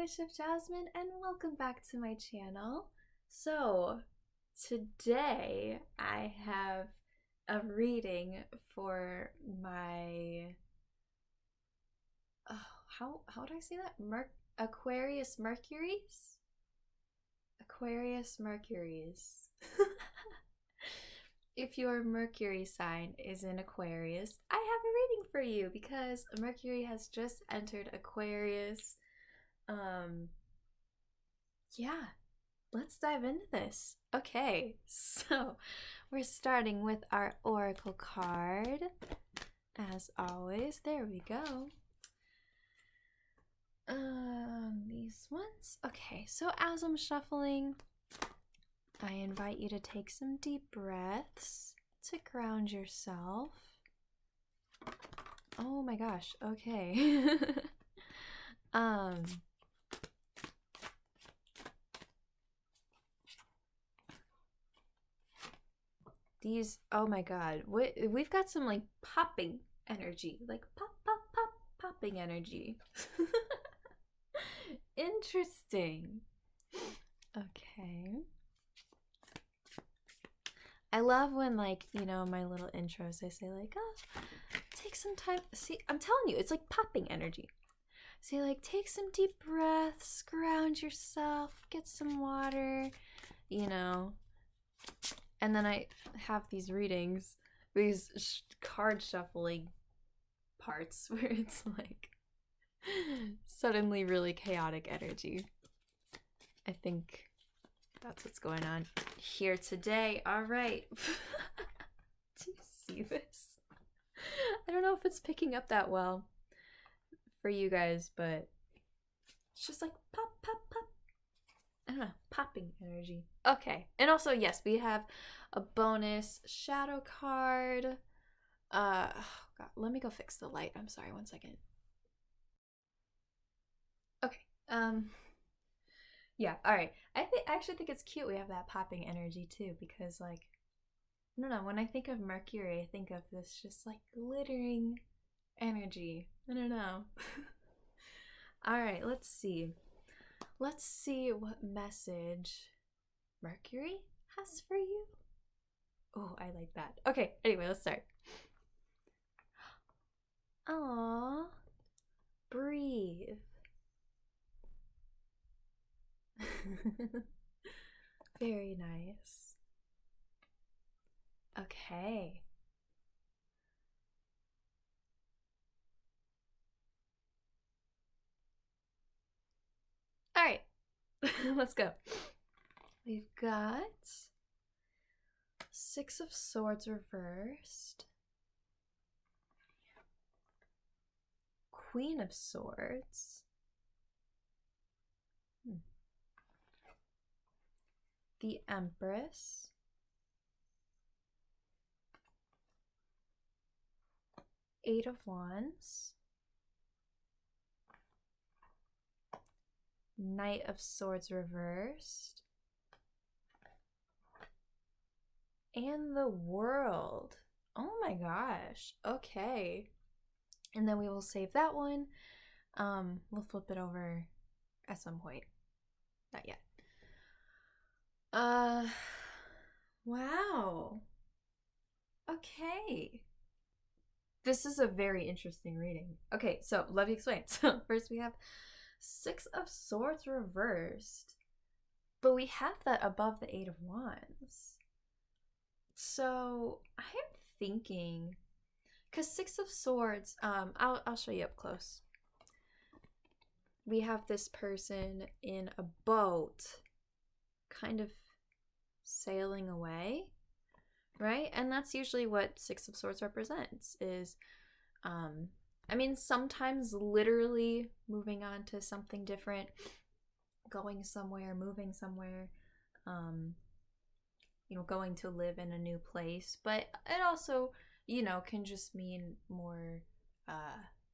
Wish of Jasmine, and welcome back to my channel. So today I have a reading for my how do I say that? Aquarius Mercury's? Aquarius Mercury's. If your Mercury sign is in Aquarius, I have a reading for you because Mercury has just entered Aquarius. Yeah, let's dive into this. Okay, so we're starting with our oracle card. As always, there we go. These ones. Okay, so as I'm shuffling, I invite you to take some deep breaths to ground yourself. Oh my gosh, okay. These, oh my god, we've got some like popping energy, like pop, pop, pop, popping energy. Interesting. Okay. I love when, like, you know, my little intros, I say like, oh, take some time. See, I'm telling you, it's like popping energy. Say like, take some deep breaths, ground yourself, get some water, you know. And then I have these readings, these card shuffling parts where it's like suddenly really chaotic energy. I think that's what's going on here today. All right. Do you see this? I don't know if it's picking up that well for you guys, but it's just like pop, pop, pop. I don't know, popping energy. Okay, and also, yes, we have a bonus shadow card. Oh God, let me go fix the light. I'm sorry, 1 second. Okay, yeah, all right. I actually think it's cute we have that popping energy too, because like, I don't know, when I think of Mercury, I think of this just like glittering energy. I don't know. All right, let's see. Let's see what message Mercury has for you. Oh, I like that. Okay, anyway, let's start. Aww. Breathe. Very nice. Okay. All right, let's go. We've got Six of Swords reversed, Queen of Swords, the Empress, Eight of Wands, Knight of Swords reversed, and the World. Oh my gosh. Okay. And then we will save that one. We'll flip it over at some point. Not yet. Wow. Okay. This is a very interesting reading. Okay, so let me explain. So first we have Six of Swords reversed, but we have that above the Eight of Wands. So I'm thinking, because Six of Swords, I'll show you up close. We have this person in a boat, kind of sailing away, right? And that's usually what Six of Swords represents, is I mean, sometimes literally moving on to something different, going somewhere, moving somewhere, you know, going to live in a new place. But it also, you know, can just mean more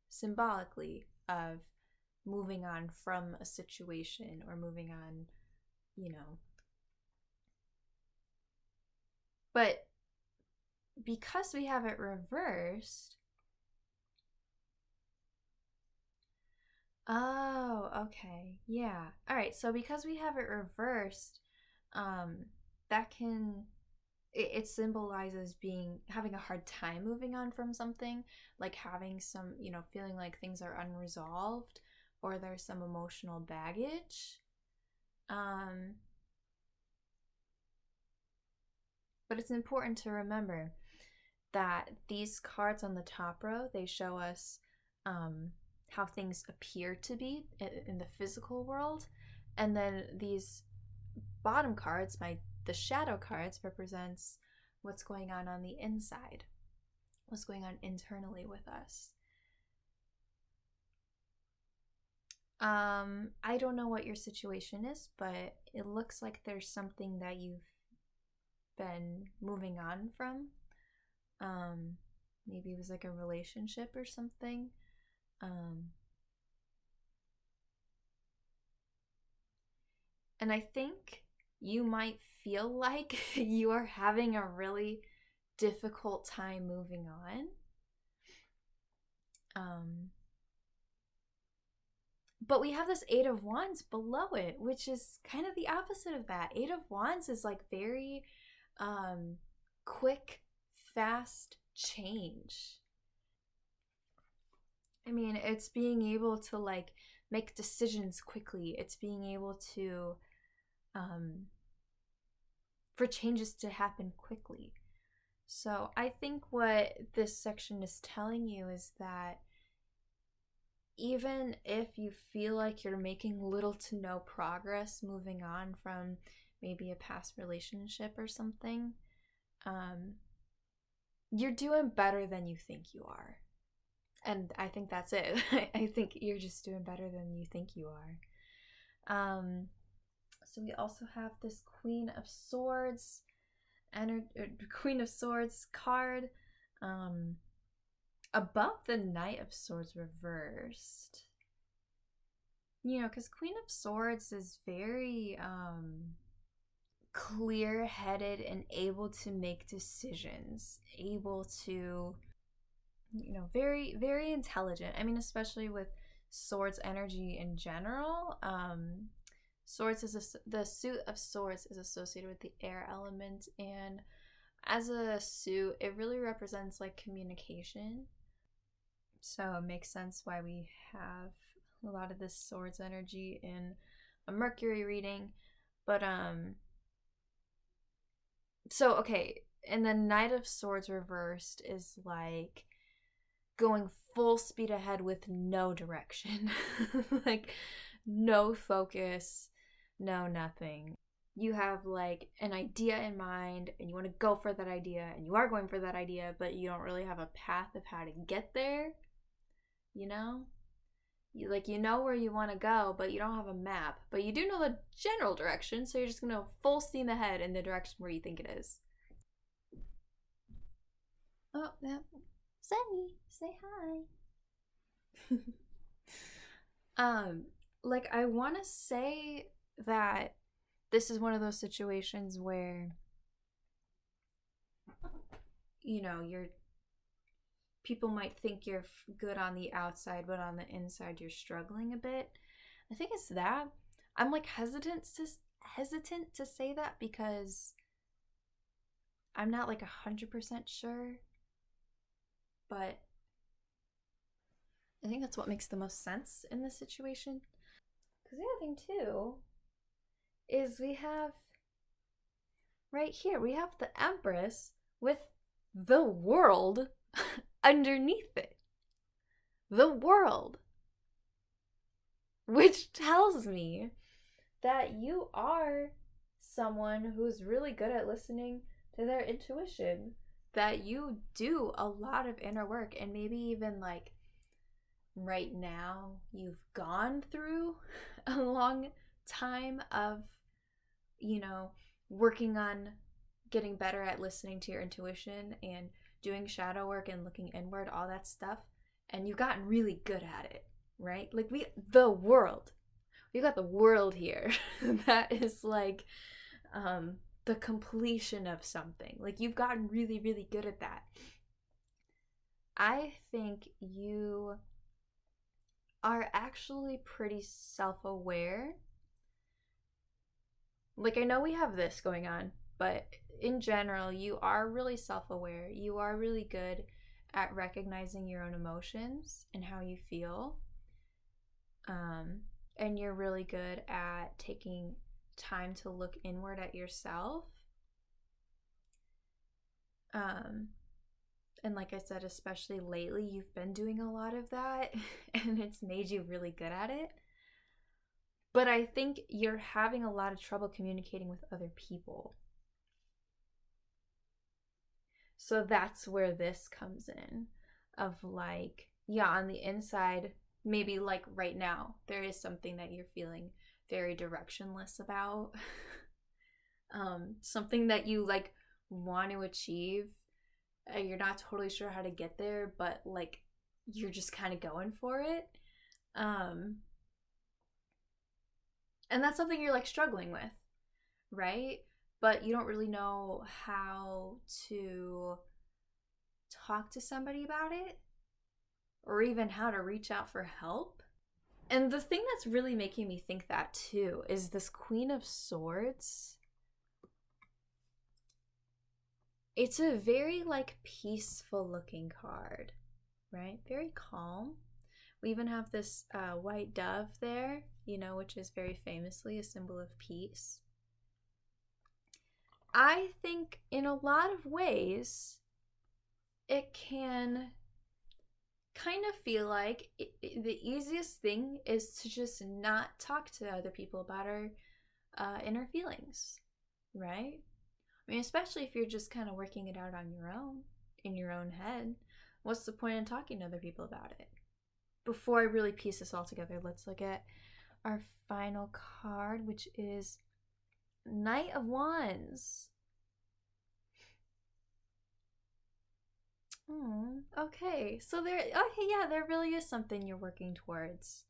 symbolically of moving on from a situation or moving on, you know. But because we have it reversed, oh, okay. Yeah. All right. So because we have it reversed, that can it symbolizes having a hard time moving on from something, like having some, feeling like things are unresolved or there's some emotional baggage. But it's important to remember that these cards on the top row, they show us how things appear to be in the physical world, and then these bottom cards, the shadow cards, represents what's going on the inside, what's going on internally with us. I don't know what your situation is, but it looks like there's something that you've been moving on from. Maybe it was like a relationship or something. And I think you might feel like you are having a really difficult time moving on. But we have this Eight of Wands below it, which is kind of the opposite of that. Eight of Wands is like very quick, fast change. I mean, it's being able to like make decisions quickly. It's being able to for changes to happen quickly. So I think what this section is telling you is that even if you feel like you're making little to no progress moving on from maybe a past relationship or something, you're doing better than you think you are. And I think that's it. I think you're just doing better than you think you are. So we also have this Queen of Swords card above the Knight of Swords reversed. Because Queen of Swords is very clear-headed and able to make decisions, able to, very, very intelligent. I mean, especially with Swords energy in general. The suit of Swords is associated with the air element, and as a suit, it really represents like communication. So it makes sense why we have a lot of this Swords energy in a Mercury reading. But so okay, and the Knight of Swords reversed is like going full speed ahead with no direction. Like no focus, no nothing. You have like an idea in mind and you want to go for that idea and you are going for that idea, but you don't really have a path of how to get there. You know where you want to go, but you don't have a map, but you do know the general direction, so you're just gonna full steam ahead in the direction where you think it is. Oh, yeah. Sunny, say hi. Like I want to say that this is one of those situations where people might think you're good on the outside, but on the inside you're struggling a bit. I think it's that. I'm like hesitant to say that because I'm not like 100% sure, but I think that's what makes the most sense in this situation. Because the other thing too is we have right here, we have the Empress with the World underneath it. The World. Which tells me that you are someone who's really good at listening to their intuition. That you do a lot of inner work, and maybe even like right now you've gone through a long time of working on getting better at listening to your intuition and doing shadow work and looking inward, all that stuff, and you've gotten really good at it, right? Like we got the world here. That is like the completion of something. Like you've gotten really, really good at that. I think you are actually pretty self-aware. Like, I know we have this going on, but in general, you are really self-aware. You are really good at recognizing your own emotions and how you feel. And you're really good at taking time to look inward at yourself. And like I said, especially lately, you've been doing a lot of that and it's made you really good at it. But I think you're having a lot of trouble communicating with other people. So that's where this comes in, of like, yeah, on the inside, maybe like right now, there is something that you're feeling very directionless about. Something that you like want to achieve. You're not totally sure how to get there, but like you're just kind of going for it. And that's something you're like struggling with, right? But you don't really know how to talk to somebody about it or even how to reach out for help. And the thing that's really making me think that too is this Queen of Swords. It's a very like peaceful looking card, right? Very calm. We even have this white dove there, you know, which is very famously a symbol of peace. I think in a lot of ways, it can kind of feel like the easiest thing is to just not talk to other people about our inner feelings, right? I mean, especially if you're just kind of working it out on your own, in your own head. What's the point in talking to other people about it? Before I really piece this all together, let's look at our final card, which is Knight of Wands. Okay, so there really is something you're working towards.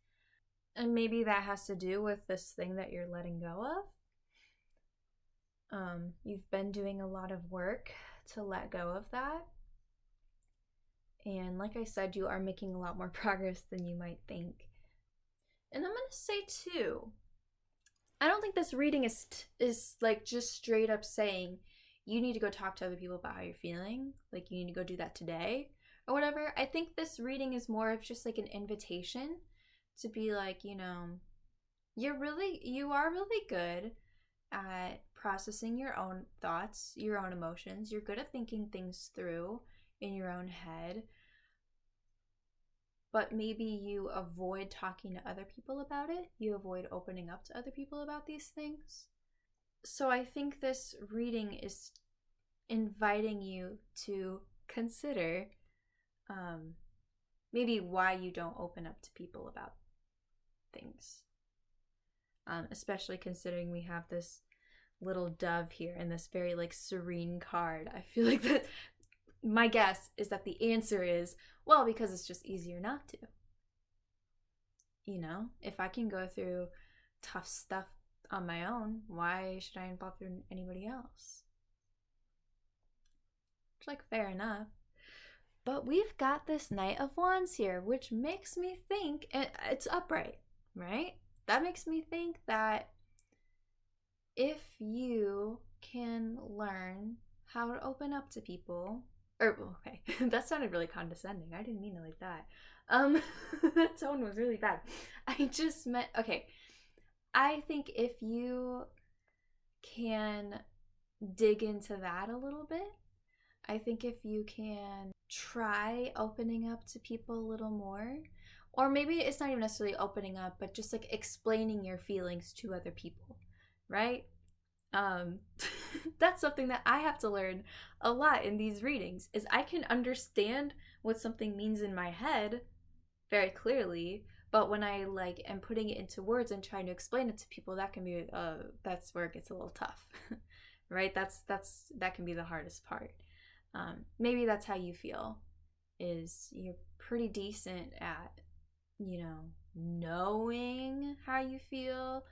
And maybe that has to do with this thing that you're letting go of. You've been doing a lot of work to let go of that. And like I said, you are making a lot more progress than you might think. And I'm going to say too, I don't think this reading is like just straight up saying you need to go talk to other people about how you're feeling. Like you need to go do that today or whatever. I think this reading is more of just like an invitation to be like, you know, you are really good at processing your own thoughts, your own emotions. You're good at thinking things through in your own head. But maybe you avoid talking to other people about it. You avoid opening up to other people about these things. So I think this reading is inviting you to consider maybe why you don't open up to people about things. Especially considering we have this little dove here and this very like serene card. I feel like that my guess is that the answer is, well, because it's just easier not to. You know, if I can go through tough stuff on my own, why should I involve anybody else? It's like fair enough. But we've got this Knight of Wands here, which makes me think, and it's upright, right? That makes me think that if you can learn how to open up to people, or okay, that sounded really condescending. I didn't mean it like that. That tone was really bad. I just meant, okay, I think if you can dig into that a little bit, I think if you can try opening up to people a little more, or maybe it's not even necessarily opening up, but just like explaining your feelings to other people, right? That's something that I have to learn a lot in these readings, is I can understand what something means in my head very clearly, but when I like am putting it into words and trying to explain it to people, that can be that's where it gets a little tough. Right? That can be the hardest part. Maybe that's how you feel, is you're pretty decent at, you know, knowing how you feel,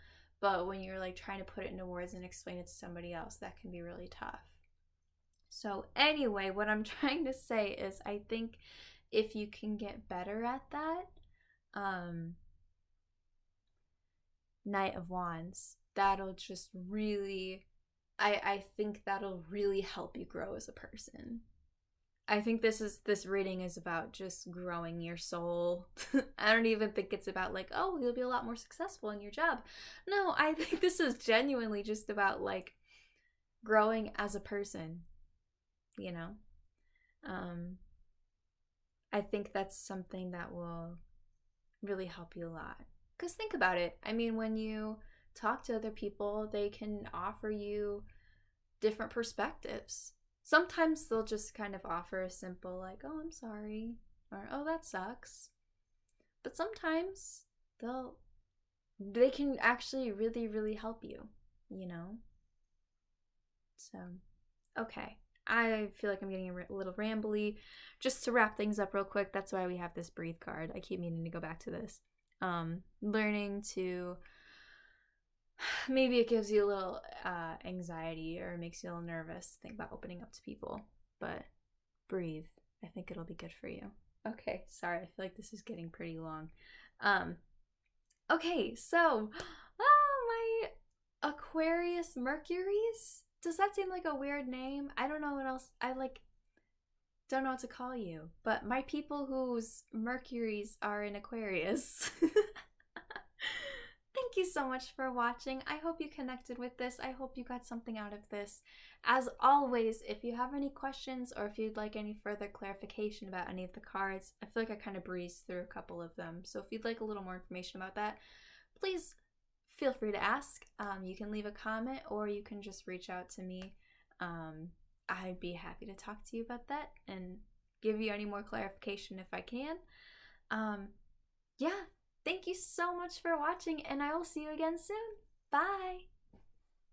but when you're like trying to put it into words and explain it to somebody else, that can be really tough. So anyway, what I'm trying to say is I think if you can get better at that, Knight of Wands. That'll just really, I think that'll really help you grow as a person. I think this reading is about just growing your soul. I don't even think it's about like, oh, you'll be a lot more successful in your job. No, I think this is genuinely just about like growing as a person, you know? I think that's something that will really help you a lot. Because think about it. I mean, when you talk to other people, they can offer you different perspectives. Sometimes they'll just kind of offer a simple, like, oh, I'm sorry, or oh, that sucks. But sometimes they can actually really, really help you, you know? So, okay. I feel like I'm getting a little rambly. Just to wrap things up real quick, that's why we have this breathe card. I keep meaning to go back to this. Learning to, maybe it gives you a little anxiety or makes you a little nervous. Think about opening up to people, but breathe. I think it'll be good for you. Okay, sorry, I feel like this is getting pretty long. Okay, so, my Aquarius Mercuries. Does that seem like a weird name? I don't know what else. I don't know what to call you, but my people whose Mercuries are in Aquarius. Thank you so much for watching. I hope you connected with this. I hope you got something out of this. As always, if you have any questions or if you'd like any further clarification about any of the cards, I feel like I kind of breezed through a couple of them. So if you'd like a little more information about that, please feel free to ask. You can leave a comment or you can just reach out to me. I'd be happy to talk to you about that and give you any more clarification if I can. Yeah, thank you so much for watching, and I will see you again soon. Bye!